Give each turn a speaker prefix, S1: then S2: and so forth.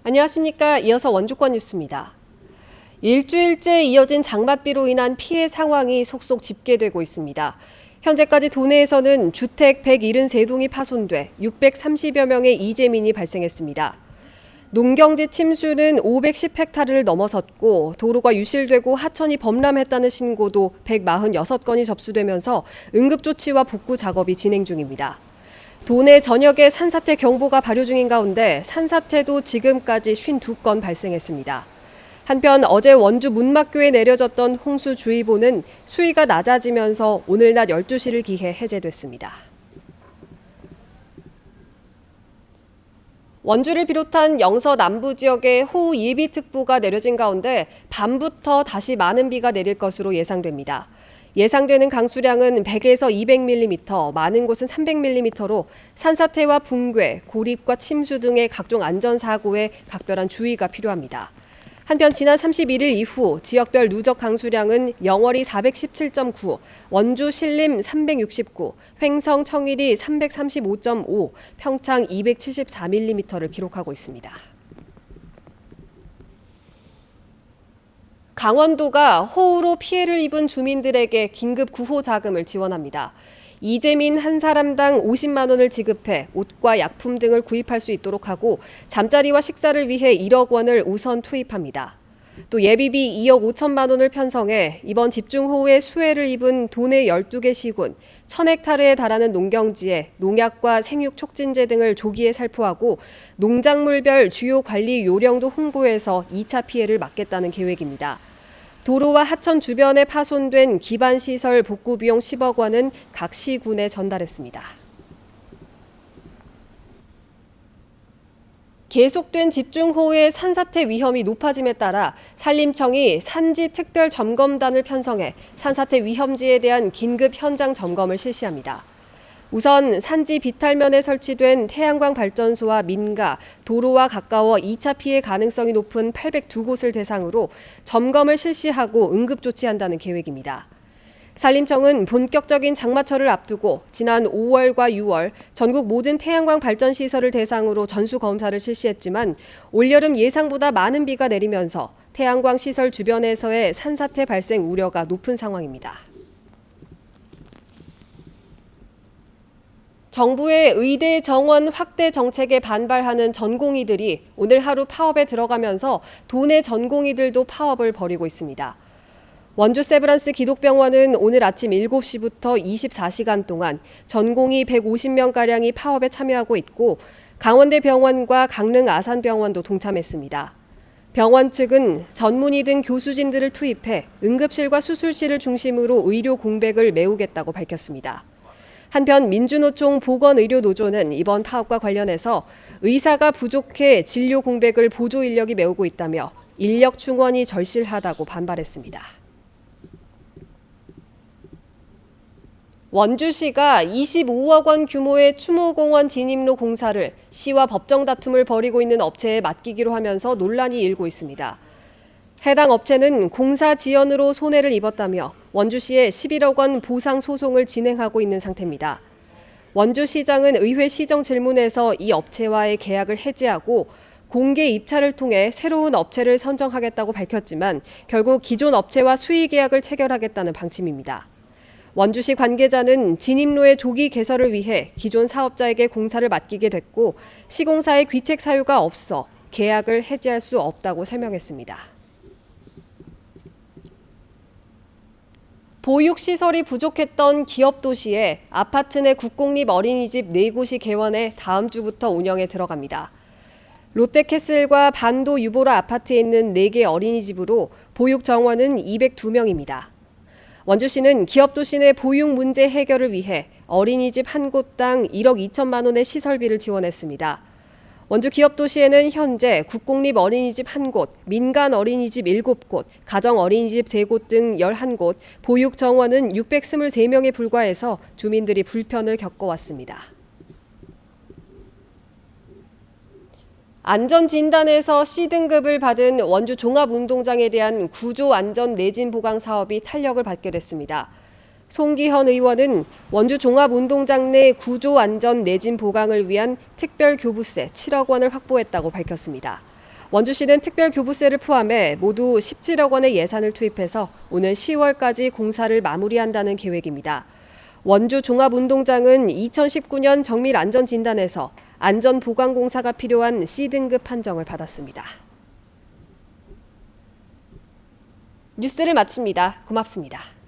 S1: 안녕하십니까. 이어서 원주권 뉴스입니다. 일주일째 이어진 장맛비로 인한 피해 상황이 속속 집계되고 있습니다. 현재까지 도내에서는 주택 173동이 파손돼 630여 명의 이재민이 발생했습니다. 농경지 침수는 510헥타르를 넘어섰고 도로가 유실되고 하천이 범람했다는 신고도 146건이 접수되면서 응급조치와 복구 작업이 진행 중입니다. 도내 전역에 산사태 경보가 발효 중인 가운데 산사태도 지금까지 52건 발생했습니다. 한편 어제 원주 문막교에 내려졌던 홍수주의보는 수위가 낮아지면서 오늘 낮 12시를 기해 해제됐습니다. 원주를 비롯한 영서 남부 지역에 호우 예비특보가 내려진 가운데 밤부터 다시 많은 비가 내릴 것으로 예상됩니다. 예상되는 강수량은 100에서 200mm, 많은 곳은 300mm로 산사태와 붕괴, 고립과 침수 등의 각종 안전사고에 각별한 주의가 필요합니다. 한편 지난 31일 이후 지역별 누적 강수량은 영월이 417.9, 원주 신림 369, 횡성 청일이 335.5, 평창 274mm를 기록하고 있습니다. 강원도가 호우로 피해를 입은 주민들에게 긴급 구호 자금을 지원합니다. 이재민 한 사람당 50만 원을 지급해 옷과 약품 등을 구입할 수 있도록 하고 잠자리와 식사를 위해 1억 원을 우선 투입합니다. 또 예비비 2억 5천만 원을 편성해 이번 집중호우에 수해를 입은 도내 12개 시군, 1000헥타르에 달하는 농경지에 농약과 생육 촉진제 등을 조기에 살포하고 농작물별 주요 관리 요령도 홍보해서 2차 피해를 막겠다는 계획입니다. 도로와 하천 주변에 파손된 기반시설 복구 비용 10억 원은 각 시군에 전달했습니다. 계속된 집중호우의 산사태 위험이 높아짐에 따라 산림청이 산지 특별 점검단을 편성해 산사태 위험지에 대한 긴급 현장 점검을 실시합니다. 우선 산지 비탈면에 설치된 태양광 발전소와 민가, 도로와 가까워 2차 피해 가능성이 높은 802곳을 대상으로 점검을 실시하고 응급조치한다는 계획입니다. 산림청은 본격적인 장마철을 앞두고 지난 5월과 6월 전국 모든 태양광 발전 시설을 대상으로 전수 검사를 실시했지만 올여름 예상보다 많은 비가 내리면서 태양광 시설 주변에서의 산사태 발생 우려가 높은 상황입니다. 정부의 의대 정원 확대 정책에 반발하는 전공의들이 오늘 하루 파업에 들어가면서 도내 전공의들도 파업을 벌이고 있습니다. 원주 세브란스 기독병원은 오늘 아침 7시부터 24시간 동안 전공의 150명가량이 파업에 참여하고 있고 강원대병원과 강릉 아산병원도 동참했습니다. 병원 측은 전문의 등 교수진들을 투입해 응급실과 수술실을 중심으로 의료 공백을 메우겠다고 밝혔습니다. 한편 민주노총 보건의료노조는 이번 파업과 관련해서 의사가 부족해 진료 공백을 보조 인력이 메우고 있다며 인력 충원이 절실하다고 반발했습니다. 원주시가 25억 원 규모의 추모공원 진입로 공사를 시와 법정 다툼을 벌이고 있는 업체에 맡기기로 하면서 논란이 일고 있습니다. 해당 업체는 공사 지연으로 손해를 입었다며 원주시에 11억 원 보상 소송을 진행하고 있는 상태입니다. 원주시장은 의회 시정 질문에서 이 업체와의 계약을 해지하고 공개 입찰을 통해 새로운 업체를 선정하겠다고 밝혔지만 결국 기존 업체와 수의 계약을 체결하겠다는 방침입니다. 원주시 관계자는 진입로의 조기 개설을 위해 기존 사업자에게 공사를 맡기게 됐고 시공사의 귀책 사유가 없어 계약을 해지할 수 없다고 설명했습니다. 보육시설이 부족했던 기업도시에 아파트 내 국공립 어린이집 4곳이 개원해 다음 주부터 운영에 들어갑니다. 롯데캐슬과 반도 유보라 아파트에 있는 4개 어린이집으로 보육 정원은 202명입니다. 원주시는 기업도시 내 보육 문제 해결을 위해 어린이집 한 곳당 1억 2천만 원의 시설비를 지원했습니다. 원주 기업도시에는 현재 국공립 어린이집 1곳, 민간 어린이집 7곳, 가정 어린이집 3곳 등 11곳, 보육 정원은 623명에 불과해서 주민들이 불편을 겪어왔습니다. 안전진단에서 C등급을 받은 원주 종합운동장에 대한 구조 안전 내진 보강 사업이 탄력을 받게 됐습니다. 송기현 의원은 원주 종합운동장 내 구조 안전 내진 보강을 위한 특별 교부세 7억 원을 확보했다고 밝혔습니다. 원주시는 특별 교부세를 포함해 모두 17억 원의 예산을 투입해서 오늘 10월까지 공사를 마무리한다는 계획입니다. 원주 종합운동장은 2019년 정밀 안전진단에서 안전보강공사가 필요한 C등급 판정을 받았습니다. 뉴스를 마칩니다. 고맙습니다.